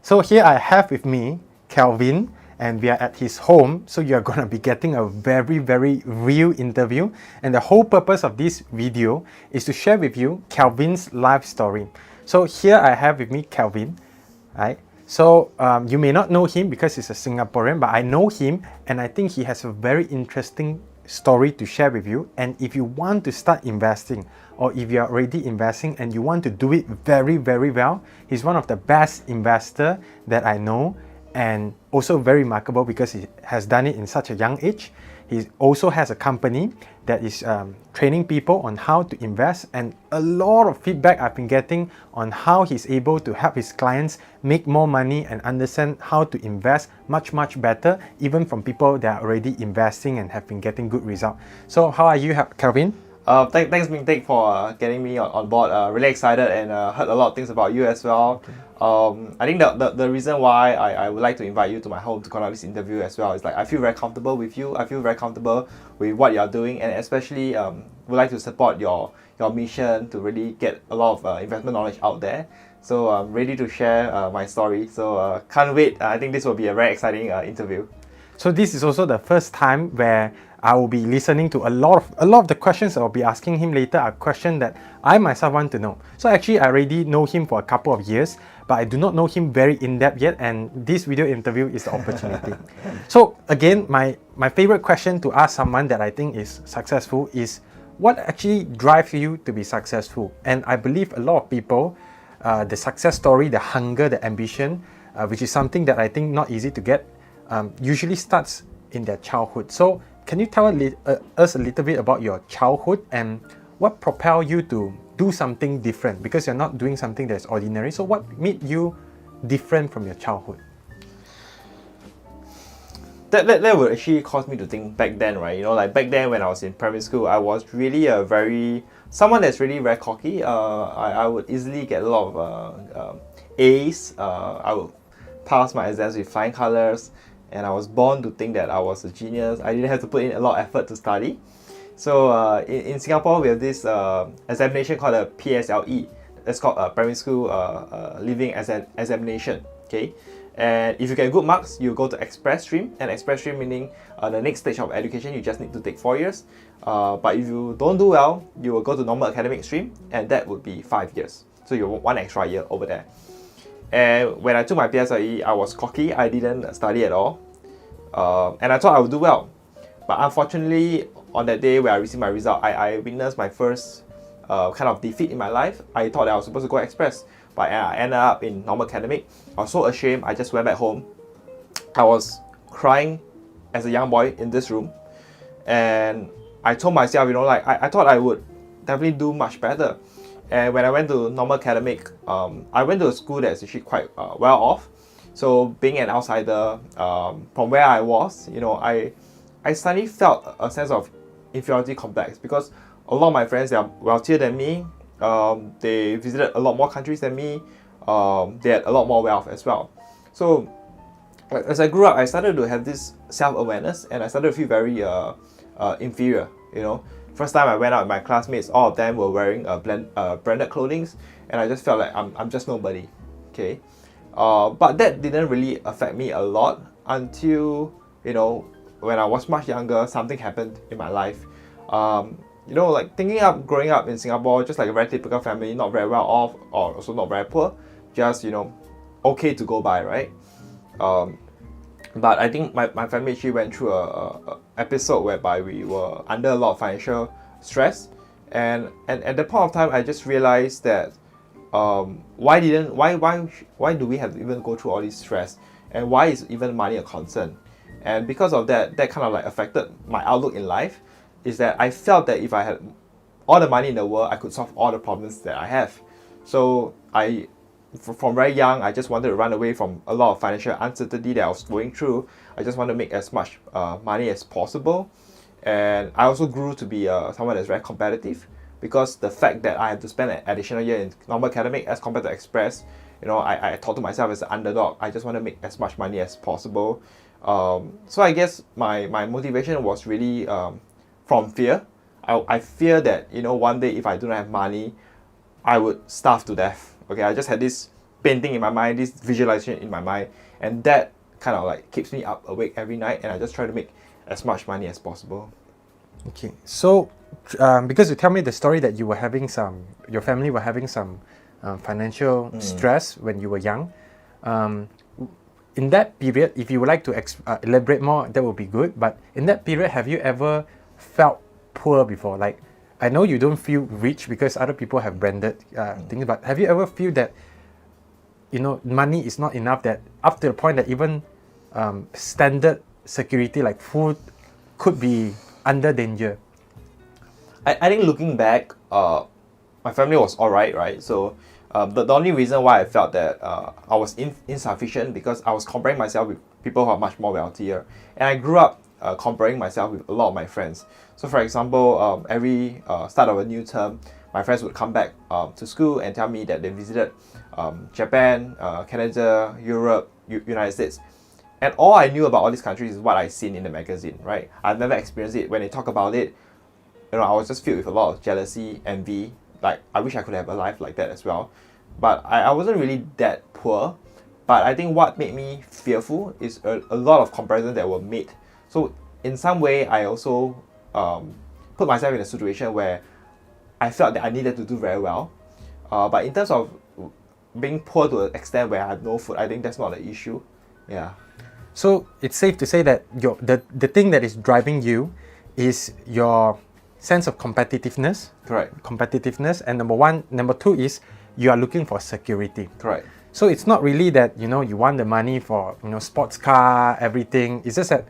So here I have with me Kelvin, and we are at his home. So you're going to be getting a very, very real interview. And the whole purpose of this video is to share with you Kelvin's life story. So here I have with me Kelvin, right? So you may not know him because he's a Singaporean, but I know him, and I think he has a very interesting story to share with you. And if you want to start investing, or if you're already investing and you want to do it very, very well, he's one of the best investor that I know, and also very remarkable because he has done it in such a young age. He also has a company that is training people on how to invest, and a lot of feedback I've been getting on how he's able to help his clients make more money and understand how to invest much, much better, even from people that are already investing and have been getting good results. So how are you, Kelvin? Thanks, Ming Teck, for getting me on board. Really excited and heard a lot of things about you as well. I think the reason why I would like to invite you to my home to conduct this interview as well is like I feel very comfortable with you. I feel very comfortable with what you're doing, and especially would like to support your mission to really get a lot of investment knowledge out there. So I'm ready to share my story. So can't wait. I think this will be a very exciting interview. So this is also the first time where I will be listening to a lot of the questions I'll be asking him later are questions that I myself want to know. So actually I already know him for a couple of years, but I do not know him very in depth yet, and this video interview is the opportunity. So again, my favorite question to ask someone that I think is successful is, what actually drives you to be successful? And I believe a lot of people, the success story, the hunger, the ambition, which is something that I think not easy to get, usually starts in their childhood. So can you tell us a little bit about your childhood and what propelled you to do something different? Because you're not doing something that's ordinary. So what made you different from your childhood? That would actually cause me to think back then, right? You know, like back then when I was in primary school, I was really someone that's really very cocky. I would easily get a lot of A's. I would pass my exams with flying colors. And I was born to think that I was a genius. I didn't have to put in a lot of effort to study. So in Singapore, we have this examination called a PSLE. That's called a primary school leaving examination. Okay, and if you get good marks, you go to express stream. And express stream meaning the next stage of education, you just need to take 4 years. But if you don't do well, you will go to normal academic stream, and that would be 5 years. So you have 1 extra year over there. And when I took my PSLE, I was cocky. I didn't study at all. And I thought I would do well. But unfortunately, on that day where I received my result, I witnessed my first kind of defeat in my life. I thought that I was supposed to go express, but I ended up in normal academic. I was so ashamed, I just went back home. I was crying as a young boy in this room. And I told myself, you know, like I thought I would definitely do much better. And when I went to normal academic, I went to a school that's actually quite well off. So being an outsider, from where I was, you know, I suddenly felt a sense of inferiority complex because a lot of my friends, they are wealthier than me. They visited a lot more countries than me. They had a lot more wealth as well. So as I grew up, I started to have this self-awareness, and I started to feel very inferior, you know. First time I went out with my classmates, all of them were wearing branded clothing, and I just felt like I'm just nobody, okay? But that didn't really affect me a lot until, you know, when I was much younger, something happened in my life. You know, like growing up in Singapore, just like a very typical family, not very well off or also not very poor, just, you know, okay to go by, right? But I think my family actually went through a episode whereby we were under a lot of financial stress, and at the point of time I just realized that why do we have to even go through all this stress, and why is even money a concern? And because of that kind of like affected my outlook in life, is that I felt that if I had all the money in the world, I could solve all the problems that I have. So from very young, I just wanted to run away from a lot of financial uncertainty that I was going through. I just wanted to make as much money as possible. And I also grew to be someone that's very competitive, because the fact that I had to spend an additional year in normal academic as compared to express, you know, I thought to myself as an underdog, I just want to make as much money as possible. So I guess my motivation was really from fear. I fear that, you know, one day if I do not have money, I would starve to death. Okay, I just had this painting in my mind, this visualization in my mind, and that kind of like keeps me up awake every night, and I just try to make as much money as possible. Okay, so because you tell me the story that you were having your family were having some financial stress when you were young. In that period, if you would like to elaborate more, that would be good. But in that period, have you ever felt poor before? Like, I know you don't feel rich because other people have branded things, but have you ever feel that, you know, money is not enough, that up to the point that even standard security like food could be under danger? I think looking back, my family was alright, right? So the only reason why I felt that I was insufficient because I was comparing myself with people who are much more wealthier. And I grew up comparing myself with a lot of my friends. So for example, every start of a new term, my friends would come back to school and tell me that they visited Japan, Canada, Europe, United States. And all I knew about all these countries is what I've seen in the magazine, right? I've never experienced it. When they talk about it, you know, I was just filled with a lot of jealousy, envy. Like, I wish I could have a life like that as well. But I wasn't really that poor. But I think what made me fearful is a lot of comparisons that were made. So in some way, I also put myself in a situation where I felt that I needed to do very well. But in terms of being poor to an extent where I had no food, I think that's not an issue. Yeah. So it's safe to say that the thing that is driving you is your sense of competitiveness. Correct. Competitiveness, and number two is you are looking for security. Correct. So it's not really that, you know, you want the money for, you know, sports car, everything. It's just that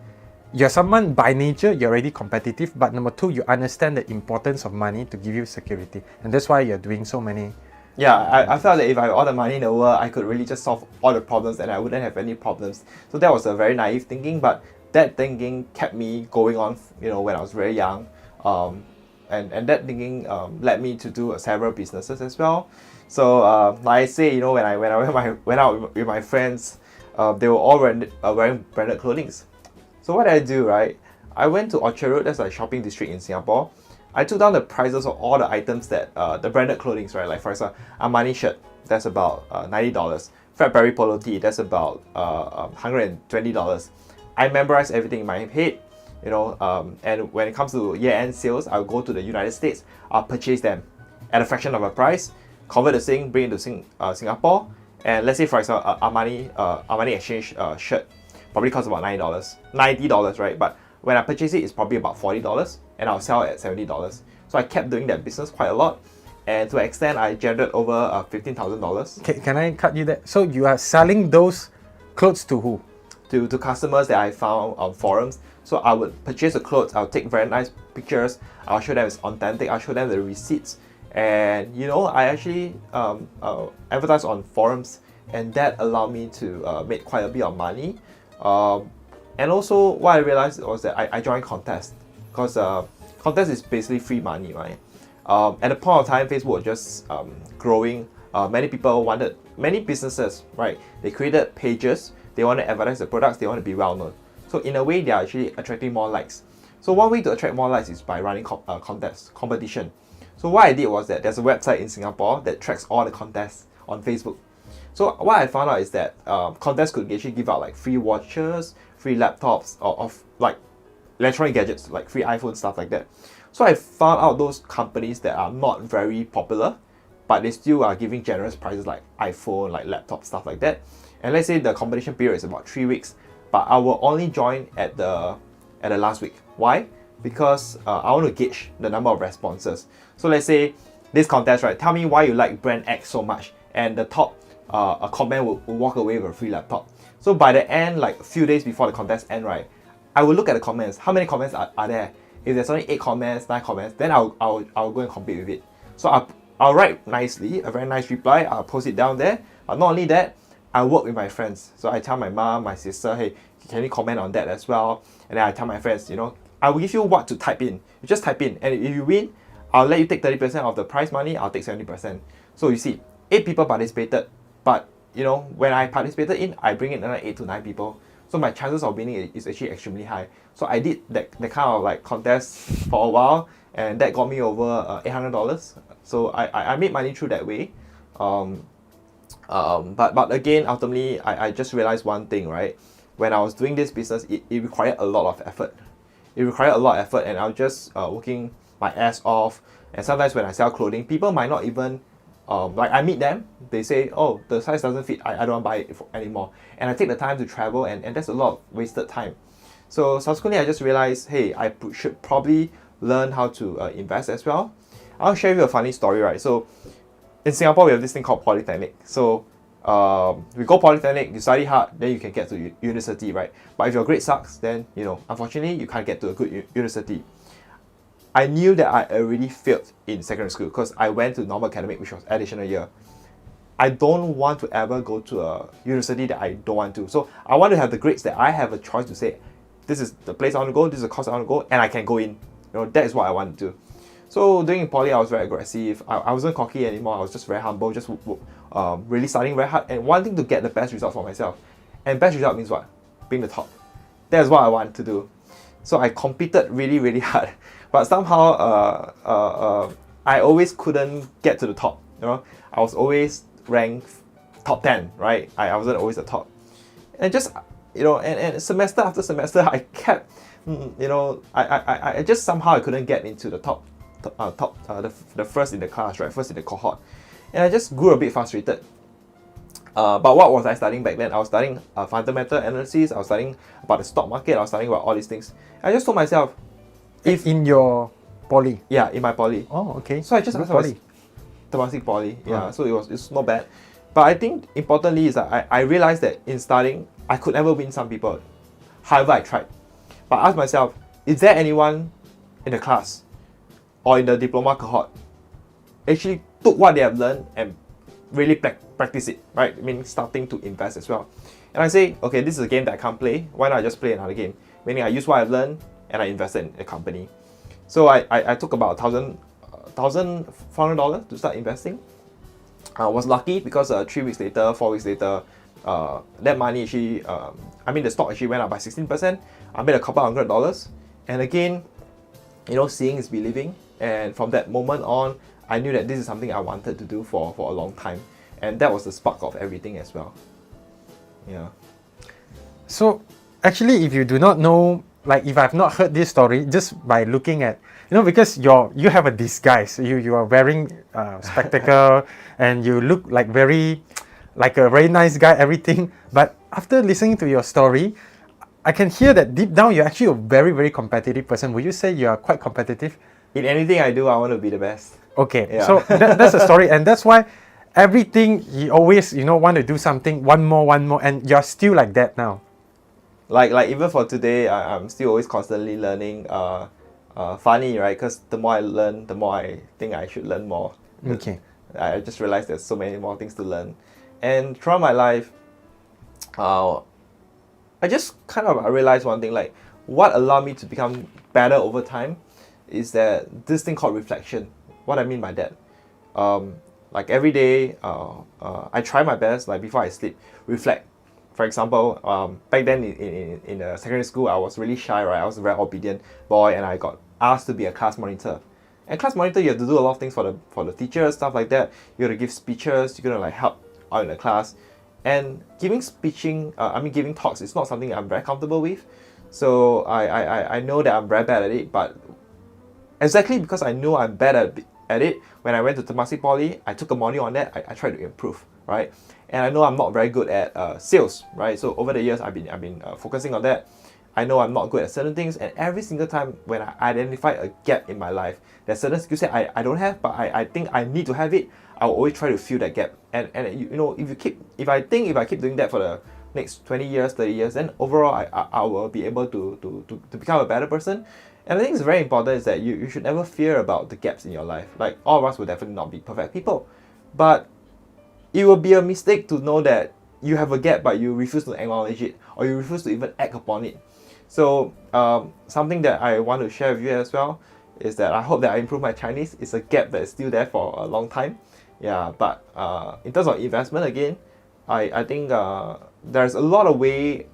you're someone by nature, you're already competitive, but number two, you understand the importance of money to give you security, and that's why you're doing so many. Yeah, I felt that if I had all the money in the world, I could really just solve all the problems and I wouldn't have any problems. So that was a very naive thinking, but that thinking kept me going on, you know, when I was very young. And that thinking led me to do several businesses as well. So like I say, you know, when I went out with my friends, they were all wearing branded clothing. So what did I do, right? I went to Orchard Road, that's like a shopping district in Singapore. I took down the prices of all the items that the branded clothing, right? Like for example, Armani shirt, that's about $90. Fredberry polo tee, that's about $120. I memorized everything in my head, you know. And when it comes to year-end sales, I'll go to the United States. I'll purchase them at a fraction of a price, convert the thing, bring it to Singapore, and let's say for example, Armani exchange shirt probably costs about $90, right? But when I purchase it, it's probably about $40, and I'll sell it at $70. So I kept doing that business quite a lot, and to an extent, I generated over $15,000. Can I cut you there? So you are selling those clothes to who? To customers that I found on forums. So I would purchase the clothes, I'll take very nice pictures, I'll show them it's authentic, I'll show them the receipts, and you know, I actually advertise on forums, and that allowed me to make quite a bit of money. And also, what I realized was that I joined Contest, because Contest is basically free money, right? At the point of time, Facebook was just growing. Many businesses, right? They created pages, they want to advertise the products, they want to be well known. So in a way, they are actually attracting more likes. So one way to attract more likes is by running competition. So what I did was that there's a website in Singapore that tracks all the contests on Facebook. So what I found out is that contests could actually give out like free watches, free laptops, or of like electronic gadgets, like free iPhone, stuff like that. So I found out those companies that are not very popular, but they still are giving generous prices like iPhone, like laptop, stuff like that. And let's say the competition period is about 3 weeks, but I will only join at the last week. Why? Because I want to gauge the number of responses. So let's say this contest, right? Tell me why you like brand X so much, and the top a comment will walk away with a free laptop. So by the end, like a few days before the contest end, right, I will look at the comments. How many comments are there? If there's only 8 comments, 9 comments, then I'll go and compete with it. So I'll write nicely, a very nice reply. I'll post it down there. But not only that, I work with my friends. So I tell my mom, my sister, hey, can you comment on that as well? And then I tell my friends, you know, I will give you what to type in. You just type in, and if you win, I'll let you take 30% of the prize money. I'll take 70%. So you see, 8 people participated, but you know, when I participated in, I bring in another 8 to 9 people. So my chances of winning is actually extremely high. So I did that kind of like contest for a while, and that got me over $800. So I made money through that way. But again, ultimately, I just realized one thing, right? When I was doing this business, it required a lot of effort. It required a lot of effort, and I was just working my ass off. And sometimes when I sell clothing, people might not even like I meet them, they say, oh, the size doesn't fit, I don't want to buy it anymore. And I take the time to travel, and that's a lot of wasted time. So subsequently, I just realized, hey, should probably learn how to invest as well. I'll share you a funny story, right? So in Singapore, we have this thing called Polytechnic. So we go Polytechnic, you study hard, then you can get to university, right? But if your grade sucks, then, unfortunately, you can't get to a good university. I knew that I already failed in secondary school because I went to normal academic, which was additional year. I don't want to ever go to a university that I don't want to. So I want to have the grades that I have a choice to say, this is the place I want to go, this is the course I want to go, and I can go in. That is what I want to do. So during poly, I was very aggressive. I wasn't cocky anymore. I was just very humble, just really studying very hard and wanting to get the best result for myself. And best result means what? Being the top. That's what I want to do. So I competed really, really hard. But somehow, I always couldn't get to the top. I was always ranked top 10, right? I wasn't always the top. And just, and semester after semester, I kept, I just somehow I couldn't get into the top, the first in the class, right? First in the cohort. And I just grew a bit frustrated. But what was I studying back then? I was studying fundamental analysis, I was studying about the stock market, I was studying about all these things. I just told myself, in your poly? Yeah, in my poly. Oh, okay. So I just asked myself, Temasek Poly, yeah, so it's not bad. But I think importantly is that I realized that in studying, I could never win some people, however I tried. But I asked myself, is there anyone in the class or in the diploma cohort actually took what they have learned and really practice it, right? I mean, starting to invest as well. And I say, okay, this is a game that I can't play. Why not I just play another game? Meaning I use what I've learned and I invested in a company. So I took about $1,400 to start investing. I was lucky because 3 weeks later, 4 weeks later, that money actually, the stock actually went up by 16%. I made a couple $100. And again, seeing is believing. And from that moment on, I knew that this is something I wanted to do for a long time. And that was the spark of everything as well. Yeah. So actually, if you do not know, like if I've not heard this story, just by looking at, because you have a disguise, you are wearing spectacle and you look like a very nice guy, everything. But after listening to your story, I can hear that deep down you're actually a very, very competitive person. Would you say you are quite competitive? In anything I do, I want to be the best. Okay, yeah. So that's the story, and that's why everything you always want to do something one more, and you're still like that now. Like even for today, I'm still always constantly learning. Funny, right? Because the more I learn, the more I think I should learn more. Okay. I just realized there's so many more things to learn, and throughout my life, I just kind of realized one thing, like what allowed me to become better over time is that this thing called reflection. What I mean by that, like every day, I try my best, like before I sleep, reflect. For example, back then in secondary school, I was really shy, right? I was a very obedient boy, and I got asked to be a class monitor. And class monitor, you have to do a lot of things for the teachers, stuff like that. You got to give speeches, you're gonna help out in the class, and giving talks is not something I'm very comfortable with. So I know that I'm very bad at it, but exactly because I know I'm bad at it, when I went to Temasek Poly, I took a module on that. I tried to improve, right? And I know I'm not very good at sales, right? So over the years, I've been focusing on that. I know I'm not good at certain things, and every single time when I identify a gap in my life, there's certain skill set I don't have, but I think I need to have it. I'll always try to fill that gap. And if I keep doing that for the next 20 years, 30 years, then overall I will be able to become a better person. And I think it's very important is that you should never fear about the gaps in your life. Like, all of us will definitely not be perfect people, but it will be a mistake to know that you have a gap but you refuse to acknowledge it, or you refuse to even act upon it. So something that I want to share with you as well is that I hope that I improve my Chinese. It's a gap that is still there for a long time. Yeah, but in terms of investment, again, I think there's a lot of way,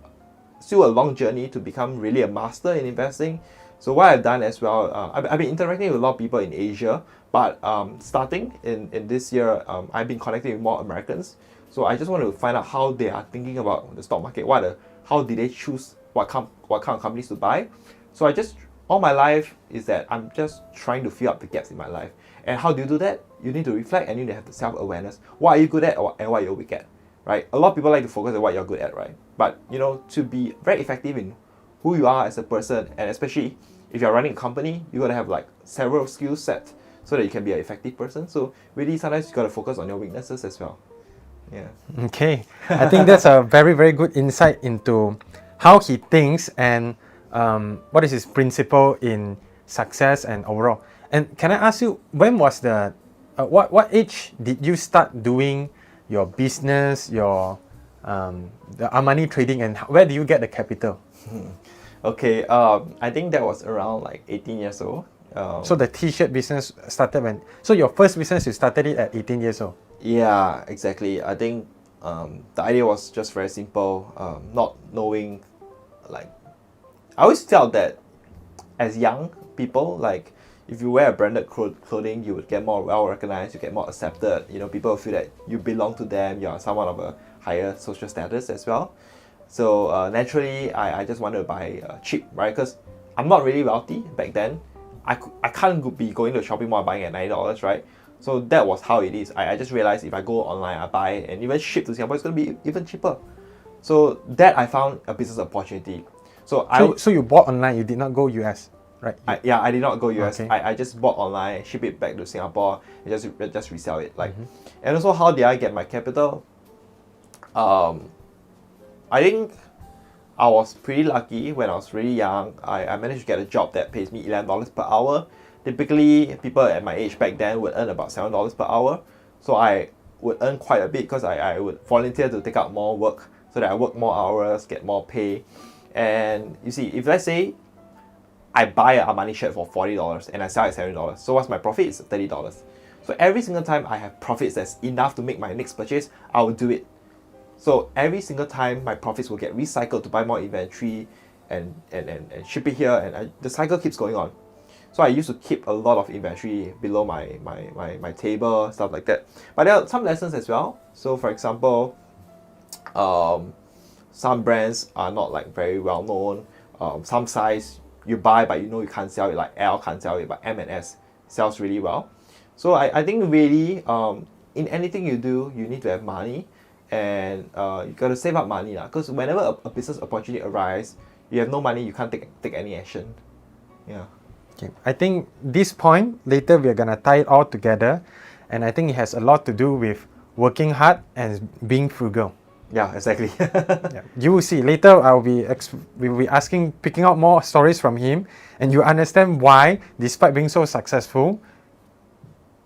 still a long journey to become really a master in investing. So what I've done as well, I've been interacting with a lot of people in Asia, but starting in this year, I've been connecting with more Americans. So I just want to find out how they are thinking about the stock market. How did they choose what kind of companies to buy? So all my life is that I'm just trying to fill up the gaps in my life. And how do you do that? You need to reflect and you need to have the self-awareness. What are you good at and what you're weak at, right? A lot of people like to focus on what you're good at, right? But to be very effective in who you are as a person, and especially if you're running a company, you gotta have like several skill sets so that you can be an effective person. So really, sometimes you gotta focus on your weaknesses as well. Yeah. Okay, I think that's a very, very good insight into how he thinks and what is his principle in success and overall. And can I ask you, when was what age did you start doing your business, the Armani trading, and where do you get the capital? Okay, I think that was around like 18 years old. So the t-shirt business started so your first business, you started it at 18 years old? Yeah, exactly. I think the idea was just very simple. Not knowing, like, I always felt that as young people, like, if you wear a branded clothing, you would get more well recognized, you get more accepted. People feel that you belong to them, you are someone of a higher social status as well. So naturally, I just wanted to buy cheap, right? Because I'm not really wealthy back then. I can't be going to a shopping mall buying at $90, right? So that was how it is. I just realized if I go online, I buy, and even ship to Singapore, it's going to be even cheaper. So that I found a business opportunity. So you bought online, you did not go US, right? I did not go US. Okay. I just bought online, ship it back to Singapore, and just resell it. And also, how did I get my capital? I think I was pretty lucky when I was really young. I managed to get a job that pays me $11 per hour. Typically, people at my age back then would earn about $7 per hour. So I would earn quite a bit because I would volunteer to take out more work so that I work more hours, get more pay. And you see, if let's say I buy an Armani shirt for $40 and I sell it at $70, so what's my profit? It's $30. So every single time I have profits that's enough to make my next purchase, I will do it. So every single time my profits will get recycled to buy more inventory and ship it here, and the cycle keeps going on. So I used to keep a lot of inventory below my table, stuff like that. But there are some lessons as well. So for example, some brands are not like very well known. Some size you buy but you can't sell it, like L can't sell it, but M and S sells really well. So I think really in anything you do, you need to have money. And you gotta save up money because whenever a business opportunity arises, you have no money, you can't take any action. Yeah. Okay. I think this point later we're gonna tie it all together, and I think it has a lot to do with working hard and being frugal. Yeah, exactly. Yeah. You will see later. We'll be picking out more stories from him, and you understand why, despite being so successful,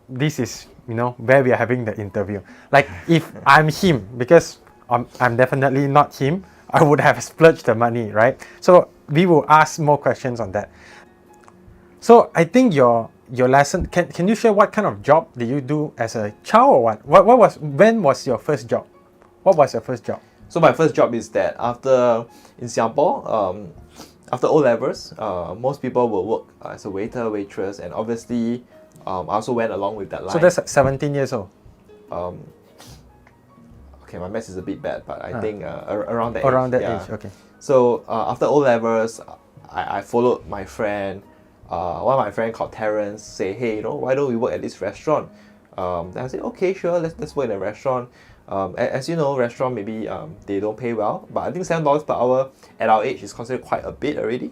this is where we are having the interview. Like if I'm him, because I'm definitely not him, I would have splurged the money, right? So we will ask more questions on that. So I think your lesson, can you share what kind of job did you do as a child or what? When was your first job? What was your first job? So my first job is that in Singapore, after O levels, most people will work as a waiter, waitress, and obviously I also went along with that line. So that's 17 years old. Okay, my maths is a bit bad, but I think around that age. Okay. So after O levels, I followed my friend. One of my friends called Terrence say, hey, why don't we work at this restaurant? Then I said, okay, sure, let's work in a restaurant. As you know, restaurant maybe they don't pay well, but I think $7 per hour at our age is considered quite a bit already.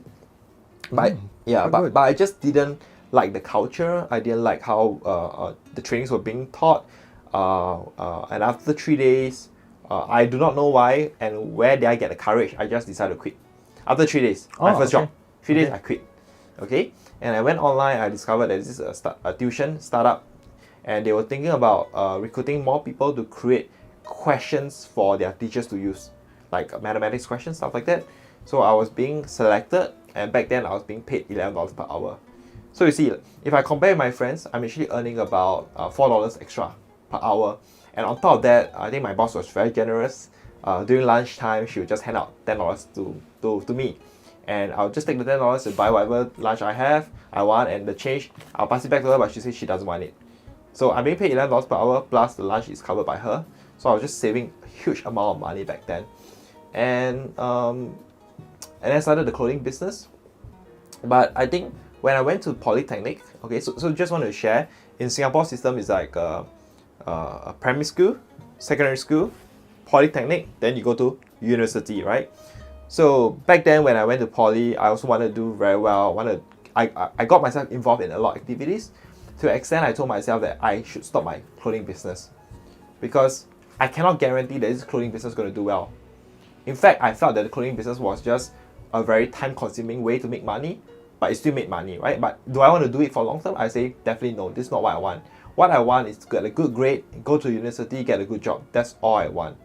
But but I just didn't like the culture. I didn't like how the trainings were being taught. And after 3 days, I do not know why and where did I get the courage. I just decided to quit. After 3 days, my first job. 3 days, I quit. Okay, and I went online. I discovered that this is a tuition startup, and they were thinking about recruiting more people to create questions for their teachers to use, like mathematics questions, stuff like that. So I was being selected, and back then I was being paid $11 per hour. So you see, if I compare my friends, I'm actually earning about $4 extra per hour. And on top of that, I think my boss was very generous. During lunchtime, she would just hand out $10 to me. And I'll just take the $10 and buy whatever lunch I want, and the change, I'll pass it back to her, but she says she doesn't want it. So I'm being paid $11 per hour, plus the lunch is covered by her. So I was just saving a huge amount of money back then. And I started the clothing business. But I think when I went to Polytechnic, okay, so just want to share, in Singapore system is like a primary school, secondary school, Polytechnic, then you go to university, right? So back then when I went to Poly, I also wanted to do very well. I got myself involved in a lot of activities. To an extent, I told myself that I should stop my clothing business because I cannot guarantee that this clothing business is going to do well. In fact, I felt that the clothing business was just a very time-consuming way to make money, but it still made money, right? But do I want to do it for long term? I say definitely no. This is not what I want. What I want is to get a good grade, go to university, get a good job. That's all I want,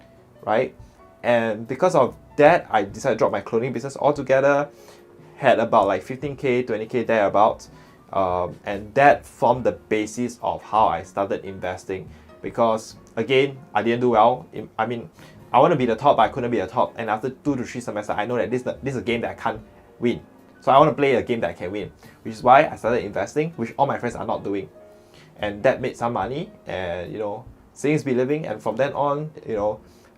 right? And because of that, I decided to drop my clothing business altogether. Had about like 15k, 20k thereabouts, and that formed the basis of how I started investing. Because again, I didn't do well. I mean, I want to be the top, but I couldn't be the top. And after 2 to 3 semesters, I know that this is a game that I can't win. So I want to play a game that I can win, which is why I started investing, which all my friends are not doing. And that made some money, and things be living. And from then on,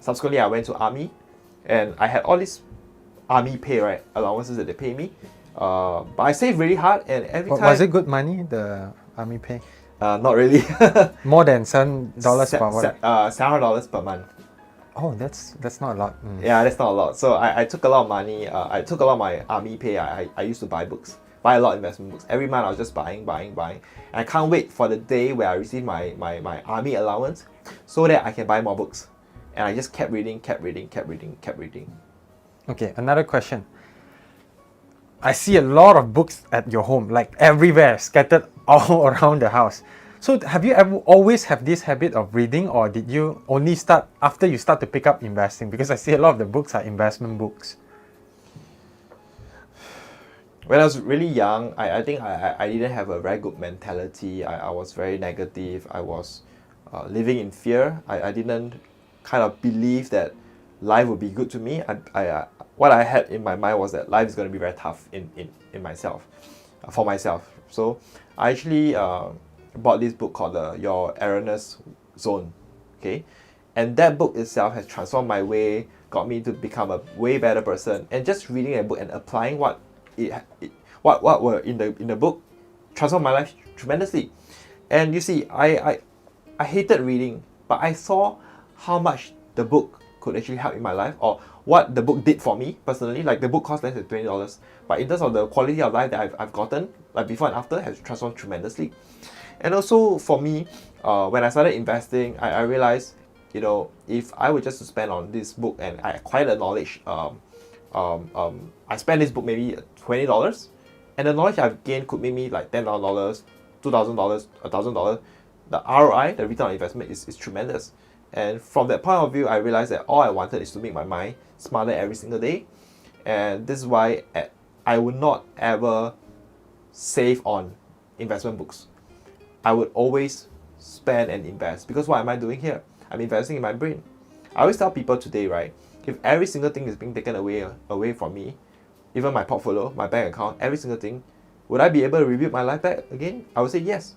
subsequently I went to army, and I had all this army pay, right, allowances that they pay me. But I saved really hard, and every time. Was it good money, the army pay? Not really. More than $7 per month. $700 per month. Oh, that's not a lot. Yeah, that's not a lot. So I took a lot of money. I took a lot of my army pay. I used to buy books, buy a lot of investment books. Every month I was just buying. And I can't wait for the day where I receive my army allowance so that I can buy more books. And I just kept reading. Okay, another question. I see a lot of books at your home, like everywhere, scattered all around the house. So have you ever always have this habit of reading, or did you only start after you start to pick up investing? Because I see a lot of the books are investment books. When I was really young, I think I didn't have a very good mentality. I was very negative. I was living in fear. I didn't kind of believe that life would be good to me. What I had in my mind was that life is going to be very tough in myself, for myself. So I actually bought this book called Your Erroneous Zone, okay? And that book itself has transformed my way, got me to become a way better person. And just reading a book and applying what were in the book transformed my life tremendously. And you see, I hated reading, but I saw how much the book could actually help in my life, or what the book did for me personally. Like the book cost less than $20, but in terms of the quality of life that I've gotten, like before and after, has transformed tremendously. And also for me, when I started investing, I realized, if I were just to spend on this book and I acquired the knowledge, I spent this book maybe $20, and the knowledge I've gained could make me like $10,000, $2,000, $1,000. The ROI, the return on investment, is tremendous. And from that point of view, I realized that all I wanted is to make my mind smarter every single day. And this is why I would not ever save on investment books. I would always spend and invest, because what am I doing here? I'm investing in my brain. I always tell people today, right, if every single thing is being taken away from me, even my portfolio, my bank account, every single thing, would I be able to rebuild my life back again? I would say yes.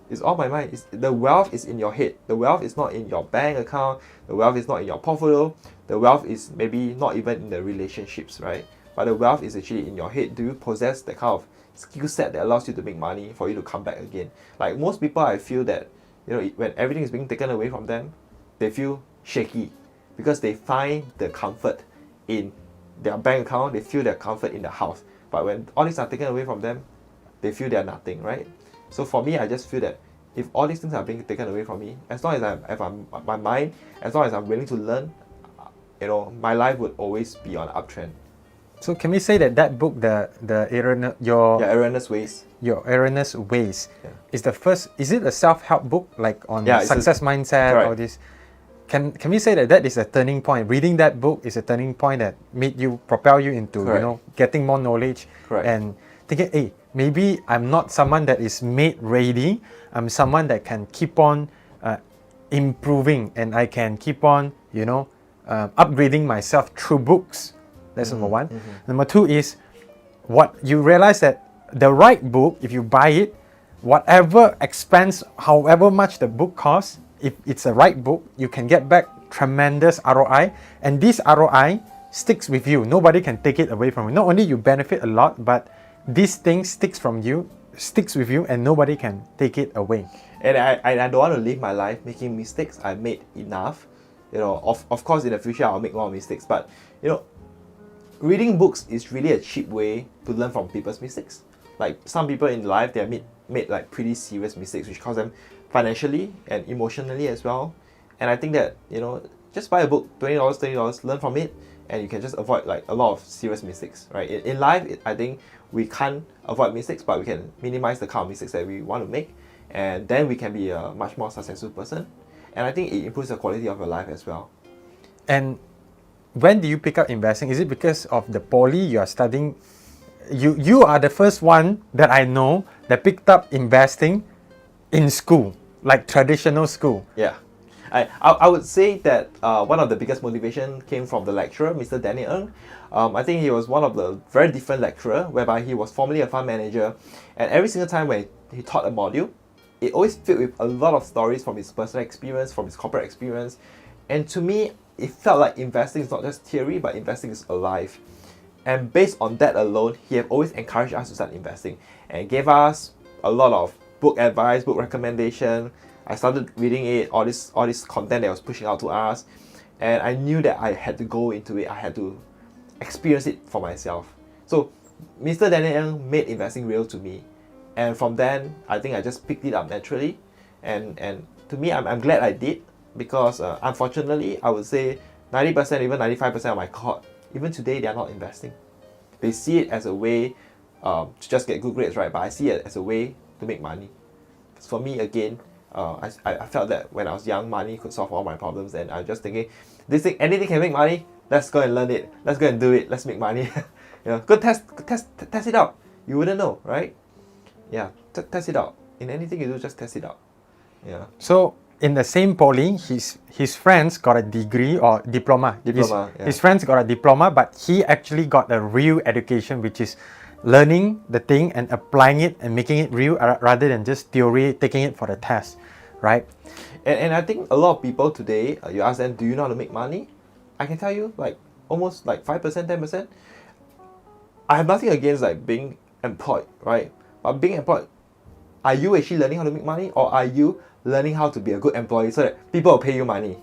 It's all my mind. The wealth is in your head. The wealth is not in your bank account. The wealth is not in your portfolio. The wealth is maybe not even in the relationships, right? But the wealth is actually in your head. Do you possess that kind of skill set that allows you to make money for you to come back again? Like most people, I feel that when everything is being taken away from them, they feel shaky because they find the comfort in their bank account. They feel their comfort in the house. But when all these are taken away from them, they feel they're nothing, right? So for me, I just feel that if all these things are being taken away from me, as long as my mind, as long as I'm willing to learn, my life would always be on an uptrend. So can we say that book, your Erroneous Ways. Your Erroneous Ways, is the first? Is it a self-help book, like on success mindset, correct. all this? Can we say that is a turning point? Reading that book is a turning point that made you propel you into correct. Getting more knowledge, correct. and thinking, hey, maybe I'm not someone that is made ready. I'm someone that can keep on improving, and I can keep on upgrading myself through books. That's number one. Mm-hmm. Number two is what you realize that the right book, if you buy it, whatever expense, however much the book costs, if it's a right book, you can get back tremendous ROI, and this ROI sticks with you. Nobody can take it away from you. Not only you benefit a lot, but this thing sticks with you, and nobody can take it away. And I don't want to live my life making mistakes. I made enough. You know, of course in the future I'll make more mistakes, but you know, reading books is really a cheap way to learn from people's mistakes. Like some people in life, they have made like pretty serious mistakes which cost them financially and emotionally as well. And I think that, you know, just buy a book, $20, learn from it, and you can just avoid like a lot of serious mistakes, right? In life, I think we can't avoid mistakes, but we can minimize the kind of mistakes that we want to make, and then we can be a much more successful person. And I think it improves the quality of your life as well. And when do you pick up investing? Is it because of the poly you are studying? You are the first one that I know that picked up investing in school, like traditional school. Yeah. I would say that one of the biggest motivation came from the lecturer, Mr. Daniel Ng. I think he was one of the very different lecturer, whereby he was formerly a fund manager, and every single time when he taught a module, it always filled with a lot of stories from his personal experience, from his corporate experience, and to me, it felt like investing is not just theory, but investing is alive. And based on that alone, he have always encouraged us to start investing and gave us a lot of book advice, book recommendation. I started reading it, all this content that was pushing out to us, and I knew that I had to go into it. I had to experience it for myself. So Mr. Daniel Ng made investing real to me, and from then I think I just picked it up naturally, and to me I'm glad I did, because unfortunately I would say 90%, even 95% of my cohort, even today, they are not investing. They see it as a way to just get good grades, right? But I see it as a way to make money. For me, again, I felt that when I was young, money could solve all my problems, and I was just thinking, this thing, anything can make money. Let's go and learn it. Let's go and do it. Let's make money. You know, go test it out. You wouldn't know, right? Yeah, test it out. In anything you do, just test it out. Yeah. So in the same poly, his friends got a degree or diploma. His friends got a diploma, but he actually got a real education, which is learning the thing and applying it and making it real, rather than just theory, taking it for the test, right? And I think a lot of people today, you ask them, do you know how to make money? I can tell you, like almost like 5%, 10%. I have nothing against like being employed, right? But being employed, are you actually learning how to make money, or are you learning how to be a good employee so that people will pay you money?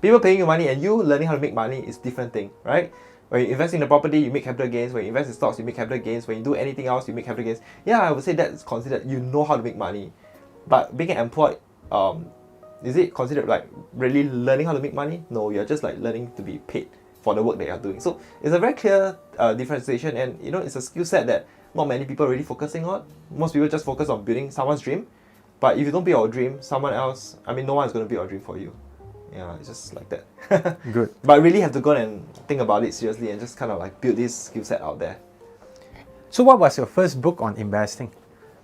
People paying you money and you learning how to make money is different thing, right? When you invest in a property, you make capital gains. When you invest in stocks, you make capital gains. When you do anything else, you make capital gains. Yeah, I would say that's considered you know how to make money. But being employed, is it considered like really learning how to make money? No, you're just like learning to be paid for the work that you're doing. So it's a very clear differentiation, and you know, it's a skill set that not many people are really focusing on. Most people just focus on building someone's dream. But if you don't build your dream, someone else, I mean, no one's going to build your dream for you. Yeah, it's just like that. Good. But really have to go and think about it seriously and just kind of like build this skill set out there. So what was your first book on investing?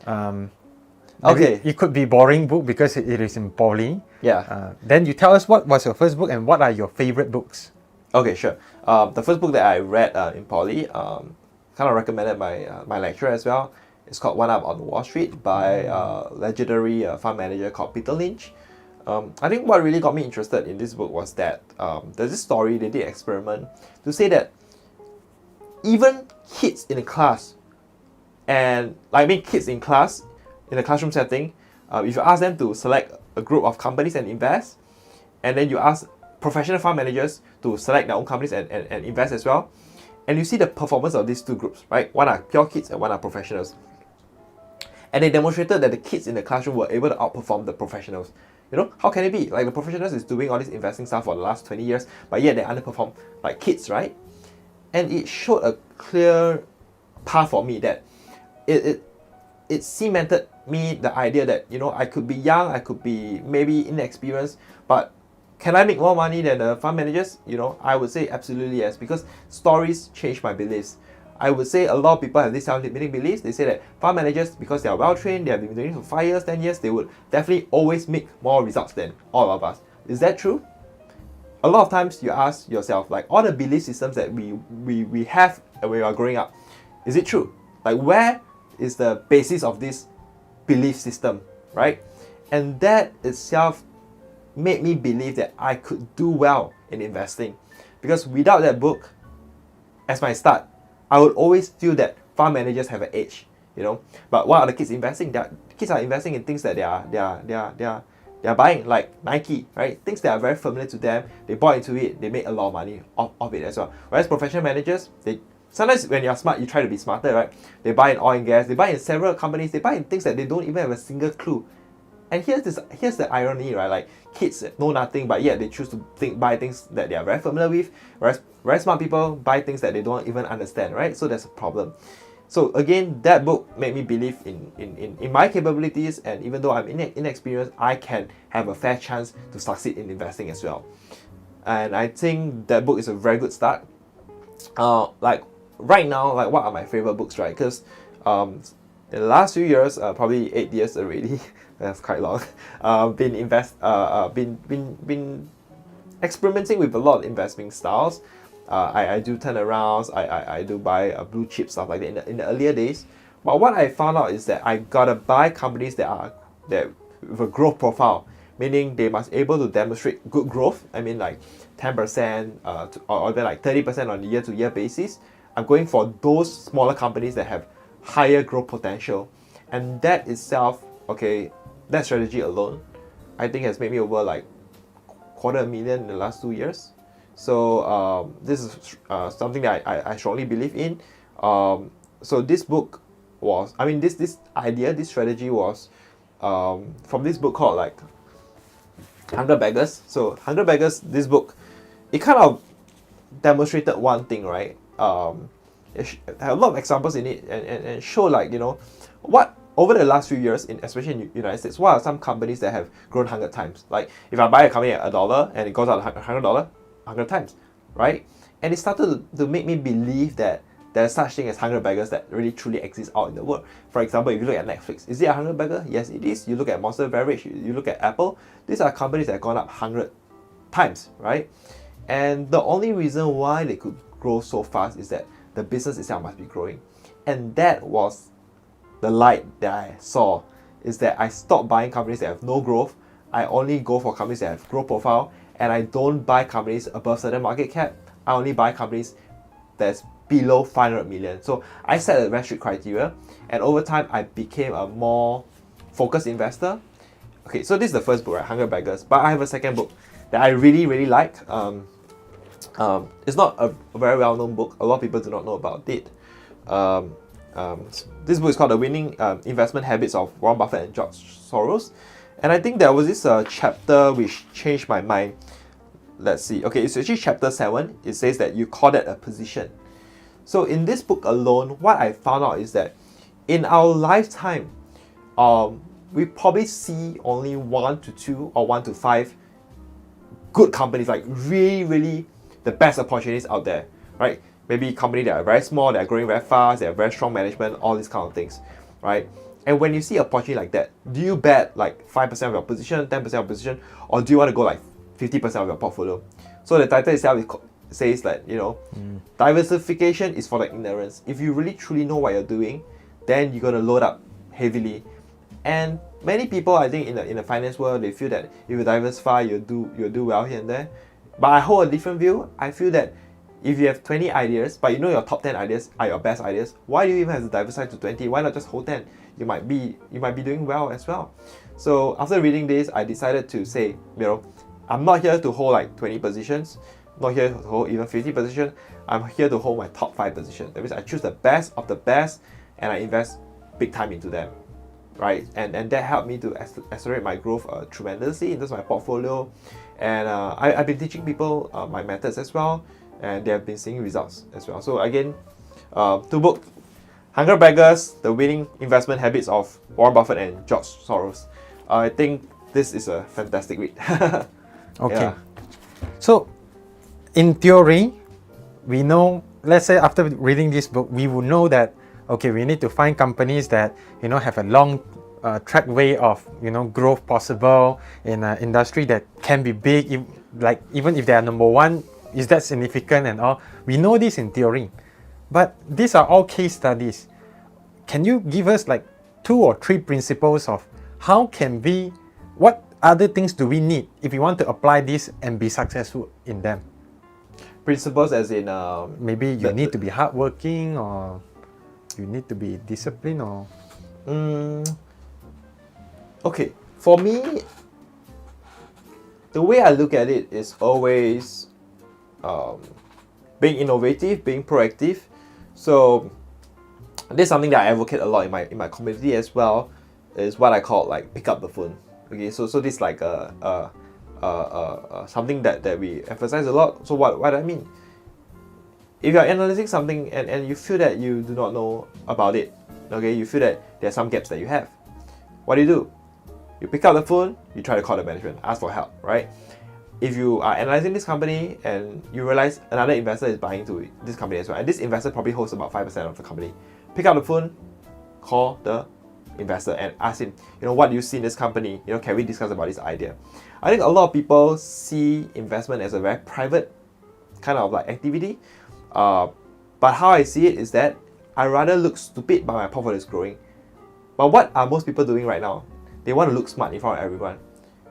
Okay. It could be boring book because it is in poly. Yeah. Then you tell us what was your first book and what are your favorite books? Okay, sure. The first book that I read in poly, kind of recommended by my lecturer as well. It's called One Up on Wall Street by a legendary fund manager called Peter Lynch. I think what really got me interested in this book was that there's this story, they did an experiment to say that even kids in a class, and I mean kids in class, in a classroom setting, if you ask them to select a group of companies and invest, and then you ask professional fund managers to select their own companies and invest as well, and you see the performance of these two groups, right? One are pure kids and one are professionals. And they demonstrated that the kids in the classroom were able to outperform the professionals. You know, how can it be? Like the professionals is doing all this investing stuff for the last 20 years, but yet they underperform like kids, right? And it showed a clear path for me that it cemented me the idea that, you know, I could be young, I could be maybe inexperienced, but can I make more money than the fund managers? You know, I would say absolutely yes, because stories change my beliefs. I would say a lot of people have this self-limiting beliefs. They say that fund managers, because they are well-trained, they have been doing it for 5 years, 10 years, they would definitely always make more results than all of us. Is that true? A lot of times you ask yourself, like all the belief systems that we have when we are growing up, is it true? Like where is the basis of this belief system, right? And that itself made me believe that I could do well in investing. Because without that book, as my start, I would always feel that fund managers have an edge, you know. But what are the kids investing? Kids are investing in things that they are buying, like Nike, right? Things that are very familiar to them. They bought into it, they make a lot of money off it as well. Whereas professional managers, they sometimes when you're smart, you try to be smarter, right? They buy in oil and gas, they buy in several companies, they buy in things that they don't even have a single clue. And here's the irony, right? Like kids know nothing, but yet they choose to buy things that they are very familiar with, whereas very smart people buy things that they don't even understand, right? So there's a problem. So again, that book made me believe in my capabilities, and even though I'm inexperienced, I can have a fair chance to succeed in investing as well. And I think that book is a very good start. Like right now, like what are my favorite books, right? Because in the last few years, probably 8 years already, that's quite long. Been experimenting with a lot of investing styles. I do turnarounds. I do buy blue chip stuff like that in the earlier days. But what I found out is that I gotta buy companies that with a growth profile, meaning they must able to demonstrate good growth. I mean like 10% or even like 30% on a year-to-year basis. I'm going for those smaller companies that have higher growth potential, and that itself, okay, that strategy alone, I think has made me over like $250,000 in the last 2 years. So this is something that I strongly believe in. So this book was, I mean, this idea, this strategy was from this book called like 100 Beggars. So 100 Beggars, this book, it kind of demonstrated one thing, right? It had a lot of examples in it and show like, you know, what over the last few years, especially in the United States, what are some companies that have grown 100 times? Like if I buy a company at $1 and it goes out $100, 100 times, right? And it started to make me believe that there's such thing as 100 beggars that really truly exist out in the world. For example, if you look at Netflix, is it a 100 beggar? Yes, it is. You look at Monster Beverage, you look at Apple, these are companies that have gone up 100 times, right? And the only reason why they could grow so fast is that the business itself must be growing. And that was the light that I saw, is that I stopped buying companies that have no growth. I only go for companies that have growth profile, and I don't buy companies above certain market cap. I only buy companies that's below 500 million. So I set a very strict criteria, and over time I became a more focused investor. Okay, so this is the first book, right, 100 Beggars. But I have a second book that I really like. It's not a very well-known book. A lot of people do not know about it. This book is called The Winning Investment Habits of Warren Buffett and George Soros. And I think there was this chapter which changed my mind. Let's see. Okay, it's actually chapter 7. It says that you call that a position. So in this book alone, what I found out is that in our lifetime, we probably see only 1 to 2 or 1 to 5 good companies, like really the best opportunities out there, right? Maybe companies that are very small, that are growing very fast, they have very strong management, all these kind of things, right? And when you see a opportunity like that, do you bet like 5% of your position, 10% of your position, or do you want to go like 50% of your portfolio? So the title itself says that, you know, diversification is for the ignorance. If you really truly know what you're doing, then you're gonna load up heavily. And many people, I think, in the finance world, they feel that if you diversify, you'll do well here and there. But I hold a different view. I feel that if you have 20 ideas, but you know your top 10 ideas are your best ideas, why do you even have to diversify to 20? Why not just hold 10? You might be doing well as well. So after reading this, I decided to say, you know, I'm not here to hold like 20 positions, not here to hold even 50 positions. I'm here to hold my top 5 positions. That means I choose the best of the best and I invest big time into them, right? And that helped me to accelerate my growth tremendously in terms of my portfolio. And I've been teaching people my methods as well, and they have been seeing results as well. So again, 2 books, 100 Beggars, The Winning Investment Habits of Warren Buffett and George Soros. I think this is a fantastic read. Okay. Yeah. So, in theory, we know, let's say after reading this book, we will know that, okay, we need to find companies that, you know, have a long track way of, you know, growth possible in an industry that can be big, even if they are number 1, is that significant and all? We know this in theory, but these are all case studies. Can you give us like 2 or 3 principles of how can we, what other things do we need if we want to apply this and be successful in them? Principles as in Maybe you need to be hardworking, or you need to be disciplined, or okay, for me, the way I look at it is always being innovative, being proactive. So this is something that I advocate a lot in my community as well, is what I call like pick up the phone. Okay, so this is like something that we emphasize a lot. So what do I mean? If you are analyzing something and you feel that you do not know about it, okay, you feel that there are some gaps that you have, what do? You pick up the phone, you try to call the management, ask for help, right? If you are analyzing this company and you realize another investor is buying into this company as well, and this investor probably holds about 5% of the company, pick up the phone, call the investor and ask him, what do you see in this company? Can we discuss about this idea? I think a lot of people see investment as a very private kind of like activity, but how I see it is that I rather look stupid but my portfolio is growing. But what are most people doing right now? They want to look smart in front of everyone,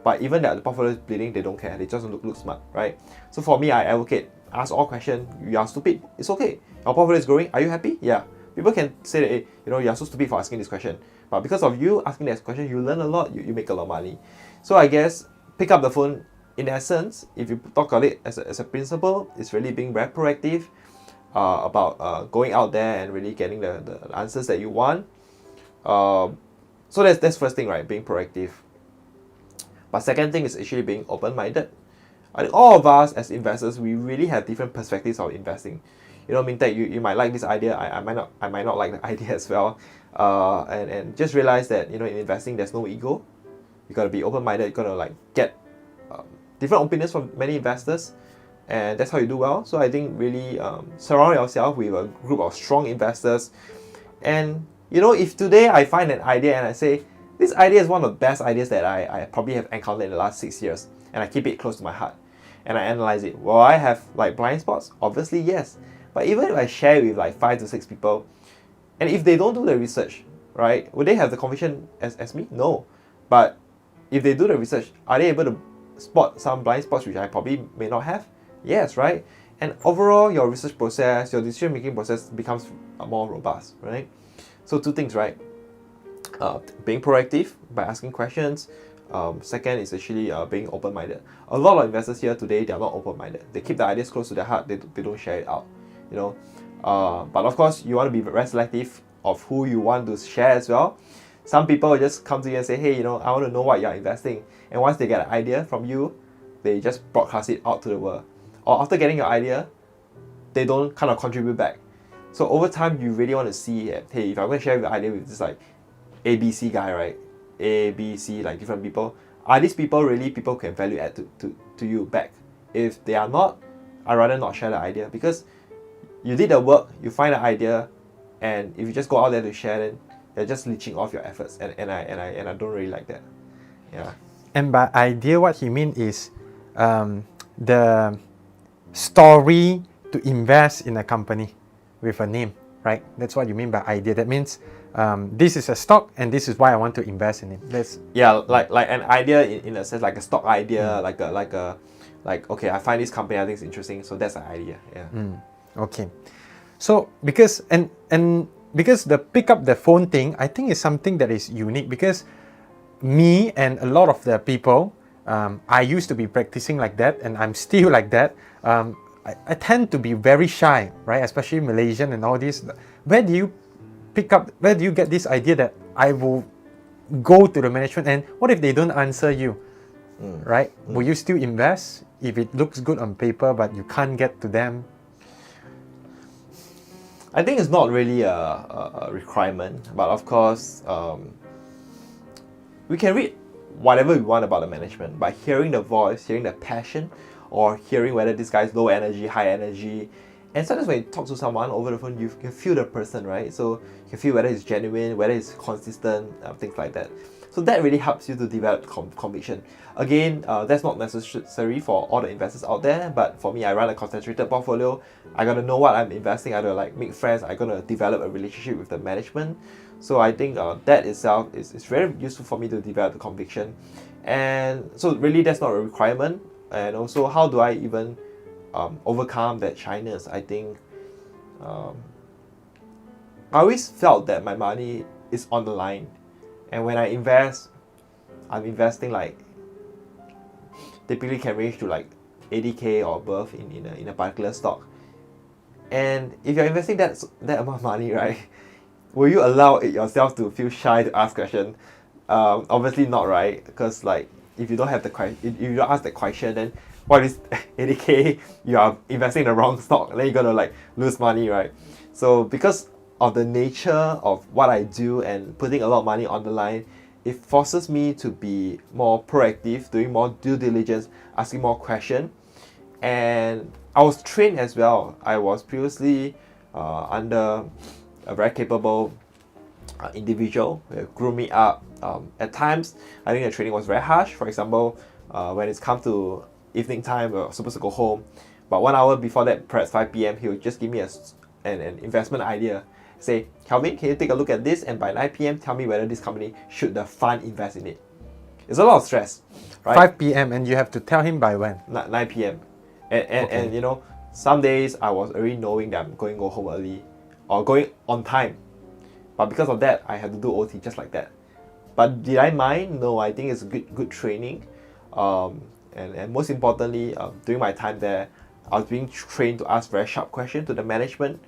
but even that the portfolio is bleeding, they don't care. They just look smart, right? So for me, I advocate, ask all questions. You are stupid, it's okay. Your portfolio is growing, are you happy? Yeah. People can say that, hey, you are so stupid for asking this question, but because of you asking this question, you learn a lot, you make a lot of money. So I guess pick up the phone, in essence, if you talk about it as a principle, it's really being very proactive about going out there and really getting the answers that you want. So that's first thing, right? Being proactive. But second thing is actually being open-minded. I think all of us as investors, we really have different perspectives of investing. Mintek, you might like this idea, I might not like the idea as well. And just realize that in investing there's no ego. You gotta be open-minded, you gotta like get different opinions from many investors, and that's how you do well. So I think really surround yourself with a group of strong investors. And if today I find an idea and I say, this idea is one of the best ideas that I probably have encountered in the last 6 years, and I keep it close to my heart, and I analyze it, will I have like blind spots? Obviously yes. But even if I share with like 5 to 6 people, and if they don't do the research, right, would they have the conviction as me? No. But if they do the research, are they able to spot some blind spots which I probably may not have? Yes, right? And overall, your research process, your decision-making process becomes more robust, right? So 2 things, right? Being proactive by asking questions. Second is actually being open-minded. A lot of investors here today, they are not open-minded. They keep the ideas close to their heart. They don't share it out, But of course, you want to be very selective of who you want to share as well. Some people will just come to you and say, hey, I want to know what you're investing. And once they get an idea from you, they just broadcast it out to the world. Or after getting your idea, they don't kind of contribute back. So over time, you really want to see, hey, if I'm going to share the idea with this like ABC guy, right? A, B, C, like different people. Are these people really people who can value add to you back? If they are not, I'd rather not share the idea, because you did the work, you find the idea, and if you just go out there to share, then you're just leeching off your efforts, and I don't really like that. Yeah. And by idea, what he means is the story to invest in a company with a name, right? That's what you mean by idea. That means this is a stock, and this is why I want to invest in it. That's like an idea in a sense, like a stock idea, like okay, I find this company, I think it's interesting, so that's an idea. Yeah. Okay. So because because the pick up the phone thing, I think is something that is unique, because me and a lot of the people, I used to be practicing like that, and I'm still like that. I tend to be very shy, right? Especially Malaysian and all this. Where do you get this idea that I will go to the management, and what if they don't answer you, right? Will you still invest if it looks good on paper but you can't get to them? I think it's not really a requirement, but of course, we can read whatever we want about the management by hearing the voice, hearing the passion, or hearing whether this guy is low energy, high energy. And sometimes when you talk to someone over the phone, you can feel the person, right? So you can feel whether it's genuine, whether it's consistent, things like that. So that really helps you to develop conviction. Again, that's not necessary for all the investors out there, but for me, I run a concentrated portfolio. I gotta know what I'm investing. I gotta like make friends. I gotta develop a relationship with the management. So I think that itself is very useful for me to develop the conviction. And so really that's not a requirement. And also, how do I even overcome that shyness? I think I always felt that my money is on the line. And when I invest, I'm investing like typically can range to like 80k or above in a particular stock. And if you're investing that amount of money, right, will you allow yourself to feel shy to ask questions? Obviously not, right? Because like if you don't have if you don't ask the question, then what is 80k? You are investing in the wrong stock, then you're gonna like lose money, right? So because of the nature of what I do and putting a lot of money on the line, it forces me to be more proactive, doing more due diligence, asking more questions. And I was trained as well. I was previously under a very capable individual who grew me up. At times, I think the training was very harsh. For example, when it's come to evening time, we're supposed to go home. But 1 hour before that, perhaps 5 p.m., he would just give me an investment idea. Say, Kelvin, can you take a look at this? And by 9 p.m., tell me whether this company should the fund invest in it. It's a lot of stress, right? 5 p.m. and you have to tell him by when? 9 p.m. And you know, some days I was already knowing that I'm going to go home early or going on time. But because of that, I had to do OT just like that. But did I mind? No, I think it's good training. And most importantly, during my time there, I was being trained to ask very sharp questions to the management.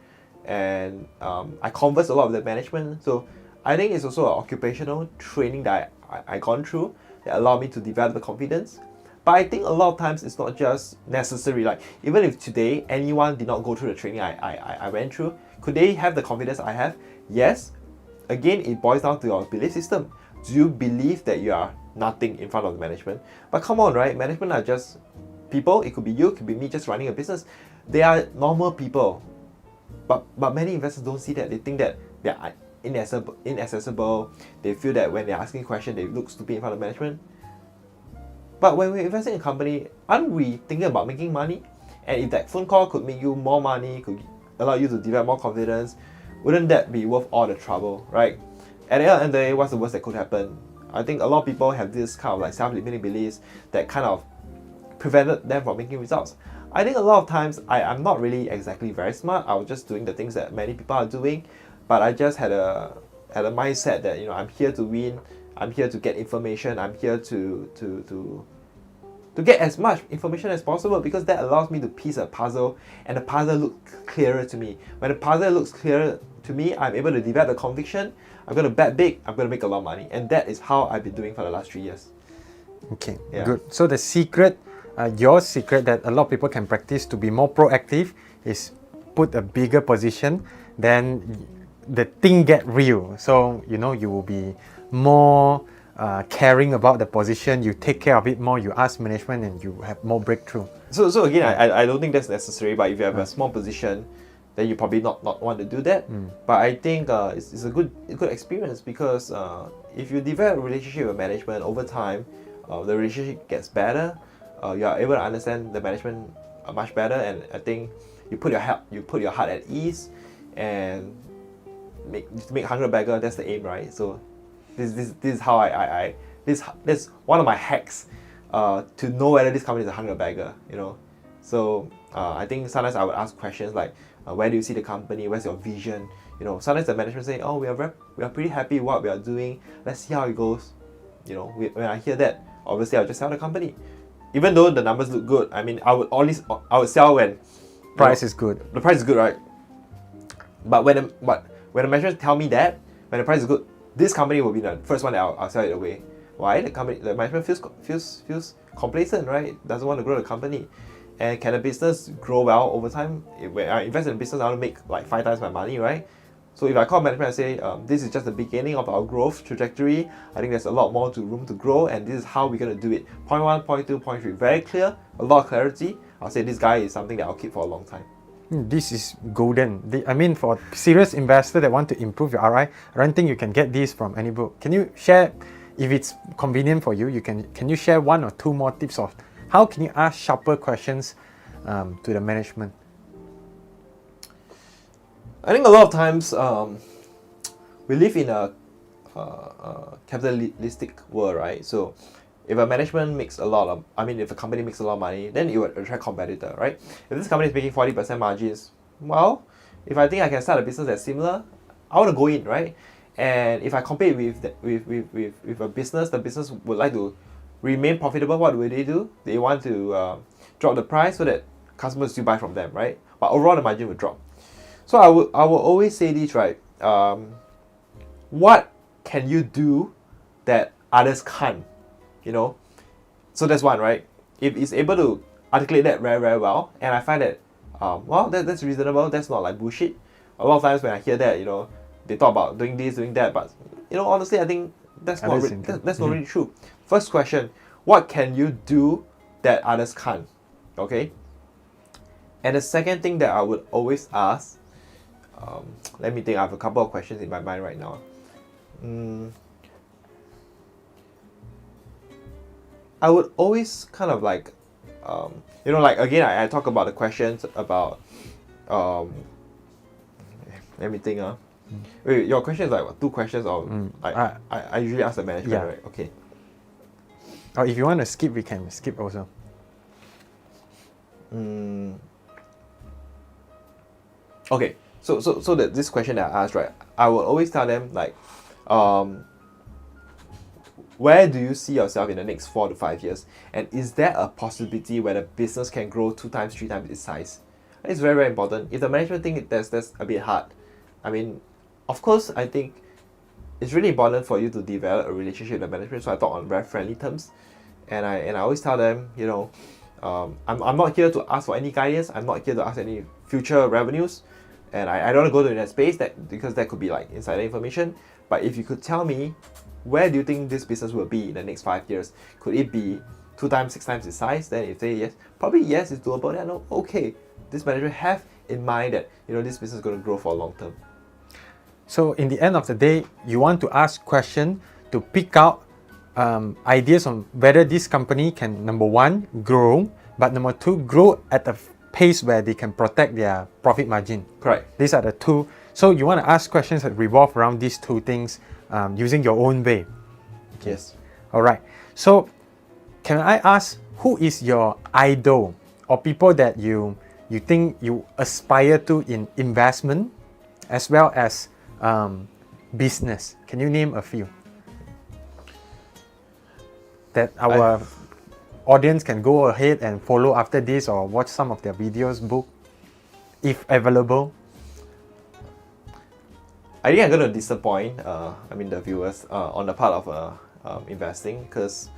And I conversed a lot with the management. So I think it's also an occupational training that I gone through that allowed me to develop the confidence. But I think a lot of times it's not just necessary. Like even if today anyone did not go through the training I went through, could they have the confidence I have? Yes. Again, it boils down to your belief system. Do you believe that you are nothing in front of the management? But come on, right? Management are just people. It could be you, it could be me just running a business. They are normal people. But many investors don't see that. They think that they are inaccessible. They feel that when they're asking questions, they look stupid in front of management. But when we're investing in a company, aren't we thinking about making money? And if that phone call could make you more money, could allow you to develop more confidence, wouldn't that be worth all the trouble, right? At the end of the day, what's the worst that could happen? I think a lot of people have this kind of like self-limiting beliefs that kind of prevented them from making results. I think a lot of times I'm not really exactly very smart. I was just doing the things that many people are doing, but I just had a mindset that, you know, I'm here to win, I'm here to get information, I'm here to get as much information as possible, because that allows me to piece a puzzle and the puzzle looks clearer to me. When the puzzle looks clearer to me, I'm able to develop the conviction. I'm going to bet big, I'm going to make a lot of money. And that is how I've been doing for the last 3 years. Okay, Yeah. good. So the secret, your secret that a lot of people can practice to be more proactive is put a bigger position, then the thing get real. So, you know, you will be more caring about the position, you take care of it more, you ask management and you have more breakthrough. So again, I don't think that's necessary, but if you have a small position, then you probably not want to do that. But I think it's a good experience, because if you develop a relationship with management over time, the relationship gets better. You are able to understand the management much better, and I think you put your heart at ease and make 100 bagger. That's the aim, right? So this is how this one of my hacks to know whether this company is a 100 bagger, you know. So I think sometimes I would ask questions like, where do you see the company? Where's your vision? You know, sometimes the management say, oh, we are pretty happy with what we are doing. Let's see how it goes. You know, when I hear that, obviously I'll just sell the company. Even though the numbers look good, I mean, I would sell when Price is good. The price is good, right? But when the management tell me that when the price is good, this company will be the first one that I'll sell it away. Why? The management feels complacent, right? Doesn't want to grow the company. And can the business grow well over time? When I invest in a business, I want to make like 5 times my money, right? So if I call management and say, this is just the beginning of our growth trajectory, I think there's a lot more room to grow, and this is how we're going to do it. Point 1, point 2, point 3, very clear, a lot of clarity. I'll say this guy is something that I'll keep for a long time. This is golden. I mean, for a serious investor that want to improve your RI, I don't think you can get this from any book. Can you share if it's convenient for you, can you share one or two more tips of how can you ask sharper questions to the management? I think a lot of times we live in a capitalistic world, right? So if a management makes a lot of, if a company makes a lot of money, then it would attract competitor, right? If this company is making 40% margins, well, if I think I can start a business that's similar, I want to go in, right? And if I compete with a business, the business would like to remain profitable. What will they do? They want to drop the price so that customers still buy from them, right? But overall, the margin will drop. So I will always say this, right? What can you do that others can't? You know, so that's one, right? If it's able to articulate that very, very well, and I find that, that's reasonable. That's not like bullshit. A lot of times when I hear that, they talk about doing this, doing that, but honestly, I think that's not really true. First question: what can you do that others can't? Okay. And the second thing that I would always ask, let me think. I have a couple of questions in my mind right now. I would always kind of like, again, I talk about the questions about, let me think. Wait, your question is like what, two questions or I usually ask the management, right? Okay. Or if you want to skip, we can skip also. Okay, so this question that I asked, right? I will always tell them like, where do you see yourself in the next 4 to 5 years? And is there a possibility where the business can grow 2 times, 3 times its size? It's very, very important. If the management think that's a bit hard, of course, I think it's really important for you to develop a relationship with the management. So I talk on very friendly terms, and I always tell them, I'm not here to ask for any guidance. I'm not here to ask any future revenues, and I don't want to go to that space because that could be like insider information. But if you could tell me, where do you think this business will be in the next 5 years? Could it be 2 times, 6 times its size? Then if they say yes, probably yes, it's doable. Then I know, okay, this manager have in mind that this business is going to grow for a long term. So in the end of the day, you want to ask questions to pick out ideas on whether this company can, number one, grow, but number two, grow at a pace where they can protect their profit margin. Correct. These are the two. So you want to ask questions that revolve around these two things using your own way. Okay. Yes. All right. So can I ask, who is your idol or people that you think you aspire to in investment as well as business? Can you name a few that our audience can go ahead and follow after this or watch some of their videos, book, if available? I think I'm going to disappoint the viewers on the part of investing, because